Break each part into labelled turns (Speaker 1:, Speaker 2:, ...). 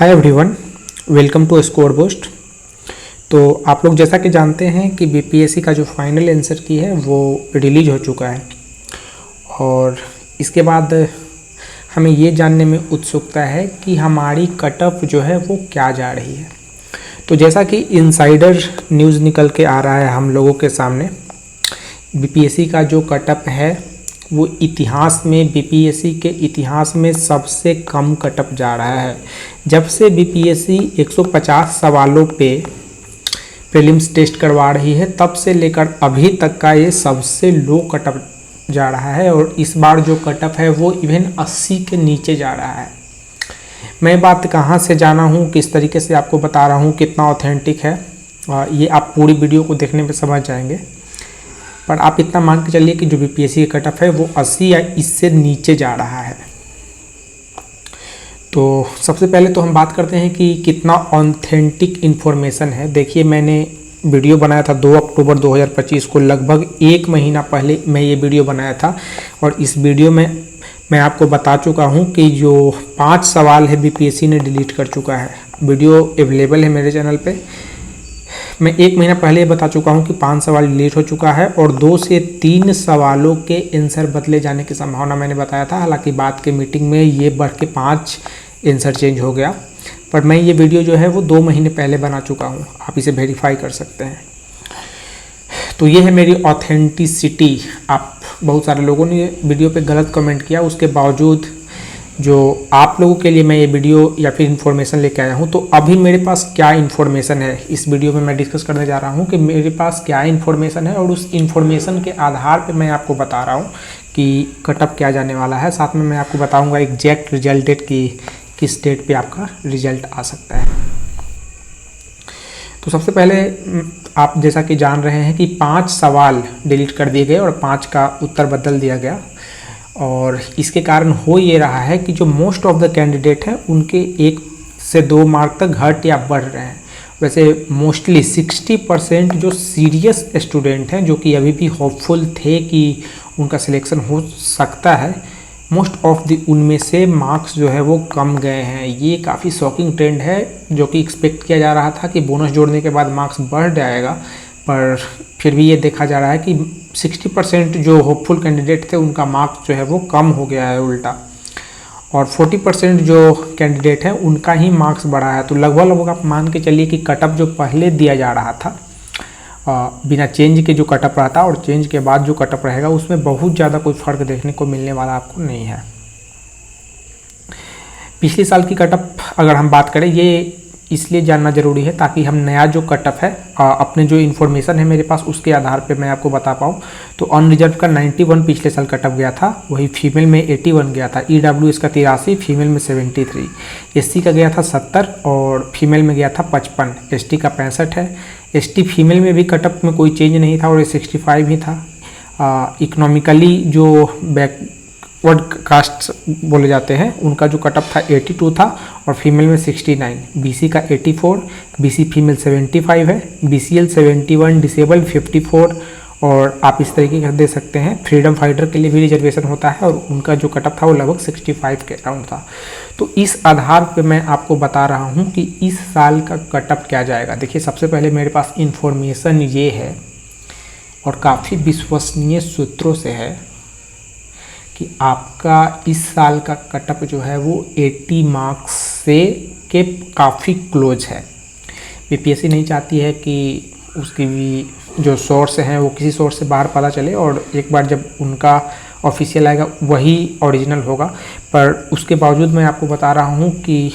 Speaker 1: Hi everyone, welcome to score boost. तो आप लोग जैसा कि जानते हैं कि बीपीएससी का जो फाइनल आंसर की है वो रिलीज हो चुका है और इसके बाद हमें ये जानने में उत्सुकता है कि हमारी कट ऑफ जो है वो क्या जा रही है। तो जैसा कि इनसाइडर न्यूज़ निकल के आ रहा है हम लोगों के सामने, बीपीएससी का जो कट ऑफ है वो इतिहास में, बीपीएससी के इतिहास में सबसे कम कट ऑफ जा रहा है। जब से बीपीएससी 150 सवालों पे प्रीलिम्स टेस्ट करवा रही है तब से लेकर अभी तक का ये सबसे लो कट ऑफ जा रहा है और इस बार जो कट ऑफ है वो इवन 80 के नीचे जा रहा है। मैं बात कहाँ से जाना हूँ, किस तरीके से आपको बता रहा हूँ, कितना ऑथेंटिक है, ये आप पूरी वीडियो को देखने पे समझ जाएंगे। पर आप इतना मान के चलिए कि जो बीपीएससी का कट ऑफ है वो 80 या इससे नीचे जा रहा है। तो सबसे पहले तो हम बात करते हैं कि कितना ऑथेंटिक इन्फॉर्मेशन है। देखिए, मैंने वीडियो बनाया था 2 अक्टूबर 2025 को, लगभग 1 महीना पहले मैं ये वीडियो बनाया था और इस वीडियो में मैं आपको बता चुका हूँ कि जो 5 सवाल है बीपीएससी ने डिलीट कर चुका है। वीडियो अवेलेबल है मेरे चैनल पे। मैं 1 महीना पहले बता चुका हूं कि 5 सवाल डिलीट हो चुका है और 2 से 3 सवालों के आंसर बदले जाने की संभावना मैंने बताया था। हालांकि बाद के मीटिंग में ये बढ़ के 5 आंसर चेंज हो गया, पर मैं ये वीडियो जो है वो 2 महीने पहले बना चुका हूं, आप इसे वेरीफाई कर सकते हैं। तो ये है मेरी ऑथेंटिसिटी। आप बहुत सारे लोगों ने वीडियो पे गलत कमेंट किया, उसके बावजूद जो आप लोगों के लिए मैं ये वीडियो या फिर इन्फॉर्मेशन लेके आया हूँ। तो अभी मेरे पास क्या इन्फॉर्मेशन है, इस वीडियो में मैं डिस्कस करने जा रहा हूँ कि मेरे पास क्या इन्फॉर्मेशन है और उस इन्फॉर्मेशन के आधार पे मैं आपको बता रहा हूँ कि कट ऑफ क्या जाने वाला है। साथ में मैं आपको बताऊँगा एग्जैक्ट रिजल्ट डेट की किस डेट पे आपका रिजल्ट आ सकता है। तो सबसे पहले आप जैसा कि जान रहे हैं कि 5 सवाल डिलीट कर दिए गए और 5 का उत्तर बदल दिया गया और इसके कारण हो ये रहा है कि जो मोस्ट ऑफ द कैंडिडेट हैं उनके 1 से 2 मार्क तक घट या बढ़ रहे हैं। वैसे मोस्टली 60% जो सीरियस स्टूडेंट हैं, जो कि अभी भी होपफुल थे कि उनका सिलेक्शन हो सकता है, मोस्ट ऑफ द उनमें से मार्क्स जो है वो कम गए हैं। ये काफ़ी शॉकिंग ट्रेंड है, जो कि एक्सपेक्ट किया जा रहा था कि बोनस जोड़ने के बाद मार्क्स बढ़ जाएगा, पर फिर भी ये देखा जा रहा है कि 60% जो होपफुल कैंडिडेट थे उनका मार्क्स जो है वो कम हो गया है उल्टा, और 40% जो कैंडिडेट हैं उनका ही मार्क्स बढ़ा है। तो लगभग आप मान के चलिए कि कट ऑफ जो पहले दिया जा रहा था बिना चेंज के जो कट ऑफ रहता और चेंज के बाद जो कट ऑफ रहेगा उसमें बहुत ज़्यादा कोई फ़र्क देखने को मिलने वाला आपको नहीं है। पिछले साल की कट ऑफ अगर हम बात करें, ये इसलिए जानना ज़रूरी है ताकि हम नया जो कट ऑफ है अपने जो इन्फॉर्मेशन है मेरे पास उसके आधार पे मैं आपको बता पाऊँ। तो अनरिजर्व का 91 पिछले साल कट ऑफ गया था, वही फीमेल में 81 गया था, ईडब्ल्यूएस का 83, फीमेल में 73, एससी का गया था 70 और फीमेल में गया था 55, एसटी का 65 है। एसटी फीमेल में भी कट ऑफ में कोई चेंज नहीं था और ये 65 ही था। इकोनॉमिकली जो बैकवर्ड कास्ट बोले जाते हैं उनका जो कट ऑफ था 82 था और फीमेल में 69, बीसी का 84, बीसी फीमेल 75 है, बीसीएल 71, डिसेबल 54 और आप इस तरीके का दे सकते हैं। फ्रीडम फाइटर के लिए भी रिजर्वेशन होता है और उनका जो कट ऑफ था वो लगभग 65 के अराउंड था। तो इस आधार पे मैं आपको बता रहा हूँ कि इस साल का कट ऑफ क्या जाएगा। देखिए, सबसे पहले मेरे पास इन्फॉर्मेशन ये है और काफ़ी विश्वसनीय सूत्रों से है कि आपका इस साल का कट ऑफ जो है वो 80 मार्क्स से के काफ़ी क्लोज है। बीपीएससी नहीं चाहती है कि उसकी भी जो सोर्स हैं वो किसी सोर्स से बाहर पता चले और एक बार जब उनका ऑफिशियल आएगा वही ओरिजिनल होगा, पर उसके बावजूद मैं आपको बता रहा हूँ कि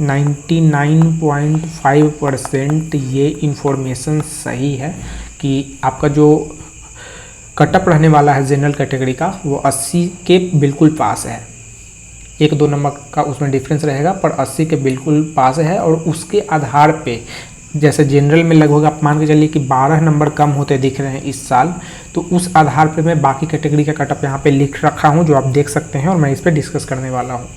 Speaker 1: 99.5% ये इन्फॉर्मेशन सही है कि आपका जो कट ऑफ रहने वाला है जनरल कैटेगरी का वो 80 के बिल्कुल पास है। 1-2 नंबर का उसमें डिफरेंस रहेगा, पर 80 के बिल्कुल पास है और उसके आधार पे जैसे जनरल में लगभग आप मान के चलिए कि 12 नंबर कम होते दिख रहे हैं इस साल, तो उस आधार पे मैं बाकी कैटेगरी का कट ऑफ यहाँ पे लिख रखा हूँ जो आप देख सकते हैं और मैं इस पर डिस्कस करने वाला हूँ।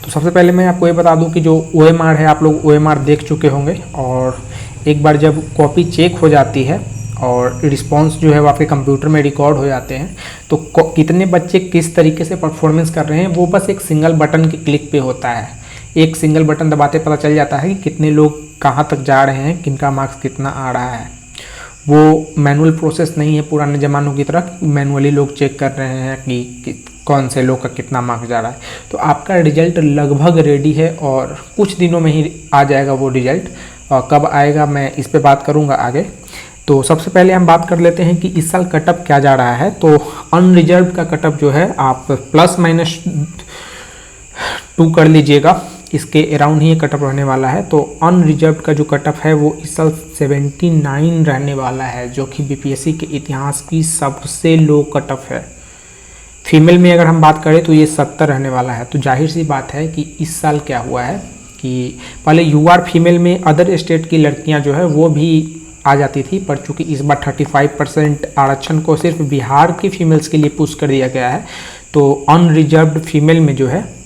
Speaker 1: तो सबसे पहले मैं आपको ये बता दूँ कि जो OMR है, आप लोग OMR देख चुके होंगे और एक बार जब कॉपी चेक हो जाती है और रिस्पॉन्स जो है वो आपके कंप्यूटर में रिकॉर्ड हो जाते हैं, तो कितने बच्चे किस तरीके से परफॉर्मेंस कर रहे हैं वो बस एक सिंगल बटन के क्लिक पे होता है। एक सिंगल बटन दबाते पता चल जाता है कि कितने लोग कहाँ तक जा रहे हैं, किनका मार्क्स कितना आ रहा है। वो मैनुअल प्रोसेस नहीं है पुराने ज़मानों की तरह, मैनुअली लोग चेक कर रहे हैं कि कौन से लोग का कितना मार्क्स जा रहा है। तो आपका रिजल्ट लगभग रेडी है और कुछ दिनों में ही आ जाएगा वो रिजल्ट। और कब आएगा मैं इस पे बात करूँगा आगे। तो सबसे पहले हम बात कर लेते हैं कि इस साल कटअप क्या जा रहा है। तो अनरिजर्व का कटअप जो है आप ±2 कर लीजिएगा, इसके अराउंड ही कटअप रहने वाला है। तो अनरिजर्व का जो कटअप है वो इस साल 79 रहने वाला है, जो कि बीपीएससी के इतिहास की सबसे लो कटअप है। फीमेल में अगर हम बात करें तो ये 70 रहने वाला है। तो जाहिर सी बात है कि इस साल क्या हुआ है कि पहले यूआर फीमेल में अदर स्टेट की लड़कियां जो है वो भी आ जाती थी, पर चूंकि इस बार 35% आरक्षण को सिर्फ बिहार की फीमेल्स के लिए पुश कर दिया गया है, तो अनरिजर्व्ड फीमेल में जो है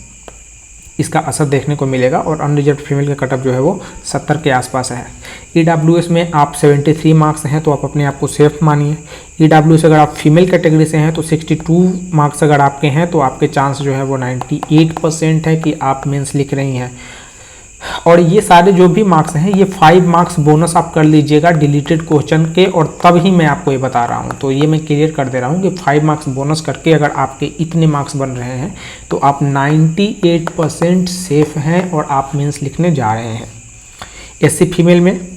Speaker 1: इसका असर देखने को मिलेगा। और अनरिजर्व्ड फीमेल का कटअप जो है वो 70 के आसपास है। ईडब्ल्यूएस में आप 73 मार्क्स हैं तो आप अपने आप को सेफ मानिए। ईडब्ल्यूएस अगर आप फीमेल कैटेगरी से हैं तो 62 मार्क्स अगर आपके हैं तो आपके चांस जो है वो 98% है कि आप मेंस लिख रही हैं। और ये सारे जो भी मार्क्स हैं ये 5 मार्क्स बोनस आप कर लीजिएगा डिलीटेड क्वेश्चन के, और तब ही मैं आपको ये बता रहा हूँ। तो ये मैं क्लियर कर दे रहा हूँ कि 5 मार्क्स बोनस करके अगर आपके इतने मार्क्स बन रहे हैं तो आप 98% सेफ हैं और आप मेंस लिखने जा रहे हैं। एससी फीमेल में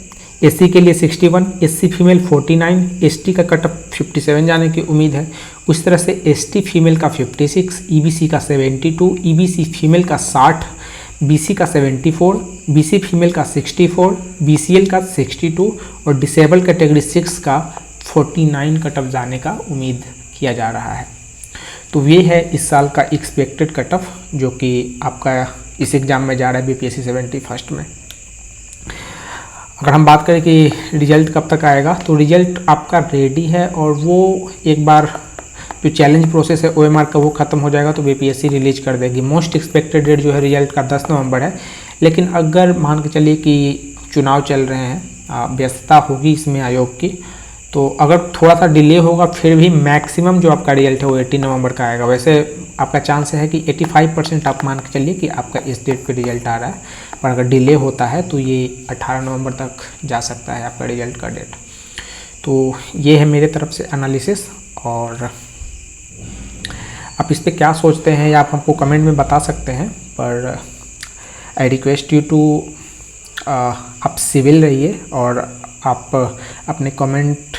Speaker 1: एससी के लिए 61, एससी फीमेल 49, एसटी का कटअप 57 जाने की उम्मीद है। उस तरह से एसटी फीमेल का 56, ईबीसी का 72, ईबीसी फीमेल का 60, बीसी का 74, बीसी फीमेल का 64, बीसीएल का 62 और डिसेबल कैटेगरी 6 का 49 कटअप जाने का उम्मीद किया जा रहा है। तो ये है इस साल का एक्सपेक्टेड कटअप जो कि आपका इस एग्ज़ाम में जा रहा है बीपीएससी 71 में। अगर हम बात करें कि रिजल्ट कब तक आएगा, तो रिजल्ट आपका रेडी है और वो एक बार जो चैलेंज प्रोसेस है ओएमआर का वो खत्म हो जाएगा तो बीपीएससी रिलीज कर देगी। मोस्ट एक्सपेक्टेड डेट जो है रिजल्ट का 10 नवंबर है। लेकिन अगर मान के चलिए कि चुनाव चल रहे हैं, व्यस्तता होगी इसमें आयोग की, तो अगर थोड़ा सा डिले होगा फिर भी मैक्सिमम जो आपका रिजल्ट है वो 18 नवंबर का आएगा। वैसे आपका चांस है कि 85% आप मान के चलिए कि आपका इस डेट पे रिजल्ट आ रहा है, पर अगर डिले होता है तो ये 18 नवंबर तक जा सकता है आपका रिजल्ट का डेट। तो ये है मेरे तरफ से एनालिसिस, और आप इस पर क्या सोचते हैं या आप हमको कमेंट में बता सकते हैं। पर आई रिक्वेस्ट यू टू आप सिविल रहिए और आप अपने कमेंट